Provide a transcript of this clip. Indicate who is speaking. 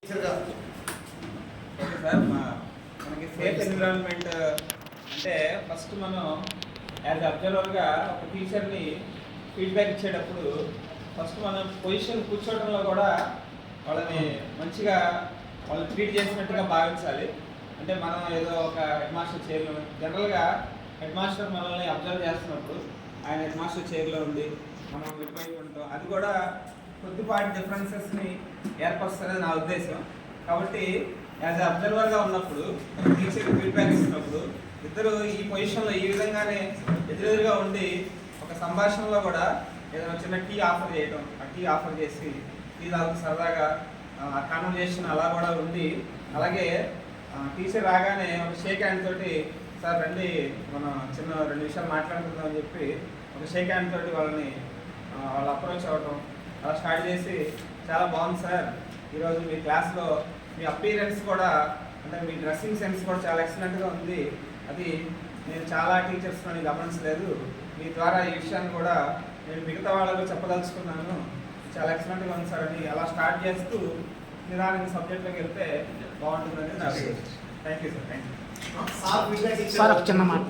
Speaker 1: Okay sir, మనకి safe environment అంటే first మనం యాజ్ అబ్జర్వర్గా ఒక టీచర్ని ఫీడ్బ్యాక్ ఇచ్చేటప్పుడు ఫస్ట్ మనం పొజిషన్ కూర్చోవడంలో కూడా వాళ్ళని మంచిగా వాళ్ళు ట్రీట్ చేసినట్టుగా భావించాలి. అంటే మనం ఏదో ఒక హెడ్ మాస్టర్ చైర్లో జనరల్గా హెడ్ మాస్టర్ మనల్ని అబ్జర్వ్ చేస్తున్నప్పుడు ఆయన హెడ్ మాస్టర్ చైర్లో ఉండి మనం విడిపోయి ఉంటాం, అది కూడా కొద్దిపాటి డిఫరెన్సెస్ని ఏర్పరుస్తుందని నా ఉద్దేశం. కాబట్టి యాజ్ అబ్జర్వర్గా ఉన్నప్పుడు టీచర్కి ఫీడ్బ్యాక్ ఇస్తున్నప్పుడు ఇద్దరు ఈ పొజిషన్లో ఈ విధంగానే ఎదురెదురుగా ఉండి ఒక సంభాషణలో కూడా ఏదైనా చిన్న టీ ఆఫర్ చేయడం, ఆ టీ ఆఫర్ చేసి టీ తాగుతూ సరదాగా ఆ కాన్వర్జేషన్ అలా కూడా ఉండి, అలాగే టీచర్ రాగానే ఒక షేక్ హ్యాండ్ తోటి సార్ రండి మనం చిన్న 2 నిమిషాలు మాట్లాడుకుందాం అని చెప్పి ఒక షేక్ హ్యాండ్ తోటి వాళ్ళని వాళ్ళు అప్రోచ్ అవ్వటం అలా స్టార్ట్ చేసి చాలా బాగుంది సార్, ఈరోజు మీ క్లాస్లో మీ అపీరెన్స్ కూడా అంటే మీ డ్రెస్సింగ్ సెన్స్ కూడా చాలా ఎక్సలెంట్గా ఉంది, అది నేను చాలా టీచర్స్ని గమనించలేదు, మీ ద్వారా ఈ విషయాన్ని కూడా నేను మిగతా వాళ్ళకు చెప్పదలుచుకున్నాను, చాలా ఎక్సలెంట్గా ఉంది సార్ అని అలా స్టార్ట్ చేస్తూ నిదానికి సబ్జెక్ట్లోకి వెళ్తే బాగుంటుందని నాకు. Thank you sir. Thank you
Speaker 2: sir. చిన్న మాట